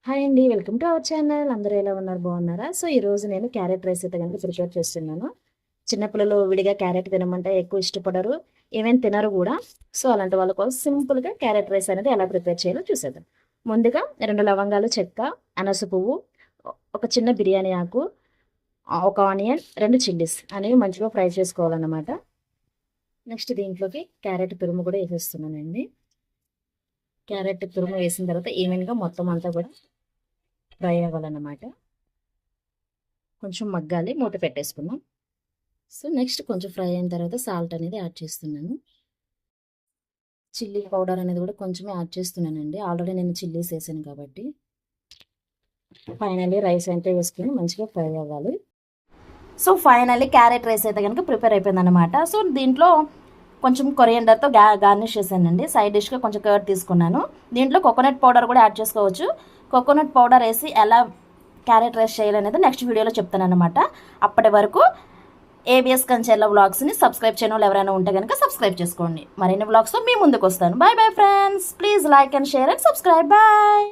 Hi అండి. Welcome to our channel. అందరూ ఎలా ఉన్నారు? బాగున్నారా? సో, ఈరోజు నేను క్యారెట్ రైస్ అయితే కనుక ప్రిపేర్ చేస్తున్నాను. చిన్నపిల్లలు విడిగా క్యారెట్ తినమంటే ఎక్కువ ఇష్టపడరు. ఈవెన్ తినరు కూడా. సో, అలాంటి వాళ్ళ కోసం సింపుల్‌గా క్యారెట్ రైస్ అనేది ఎలా ప్రిపేర్ చేయాలో చూసేద్దాం. ముందుగా 2 లవంగాలు, చెక్క, అనాస పువ్వు, ఒక చిన్న బిర్యానీ ఆకు, ఒక ఆనియన్, 2 చిల్లీస్ అనేవి మంచిగా ఫ్రై చేసుకోవాలన్నమాట. నెక్స్ట్ దీంట్లోకి క్యారెట్ తురుము కూడా వేసేస్తున్నానండి. క్యారెట్ తురుము వేసిన తర్వాత ఈవెన్‌గా మొత్తం అంతా కూడా ఫ్రై అవ్వాలన్నమాట. కొంచెం మగ్గాలి, మూత పెట్టేసుకుందాం. సో నెక్స్ట్ కొంచెం ఫ్రై అయిన తర్వాత సాల్ట్ అనేది యాడ్ చేస్తున్నాను. చిల్లీ పౌడర్ అనేది కూడా కొంచెమే యాడ్ చేస్తున్నానండి. ఆల్రెడీ నేను చిల్లీస్ వేసాను కాబట్టి. ఫైనల్లీ రైస్ అయితే వేసుకుని మంచిగా ఫ్రై అవ్వాలి. సో ఫైనల్లీ క్యారెట్ రైస్ అయితే కనుక ప్రిపేర్ అయిపోయిందనమాట. సో దీంట్లో కొంచెం కొరియండర్తో గార్నిష్ చేశానండి. సైడ్ డిష్గా కొంచెం కర్డ్ తీసుకున్నాను. దీంట్లో కోకోనట్ పౌడర్ కూడా యాడ్ చేసుకోవచ్చు. కోకోనట్ పౌడర్ వేసి ఎలా క్యారెట్ రైస్ చేయాలనేది నెక్స్ట్ వీడియోలో చెప్తాను అనమాట. అప్పటి వరకు ఏబిఎస్ కంచెర్ల వ్లాగ్స్ని సబ్స్క్రైబ్ చేయని వాళ్ళు ఎవరైనా ఉంటే కనుక సబ్స్క్రైబ్ చేసుకోండి. మరిన్ని వ్లాగ్స్తో మీ ముందుకు వస్తాను. Bye bye friends. Please like and share and subscribe. Bye.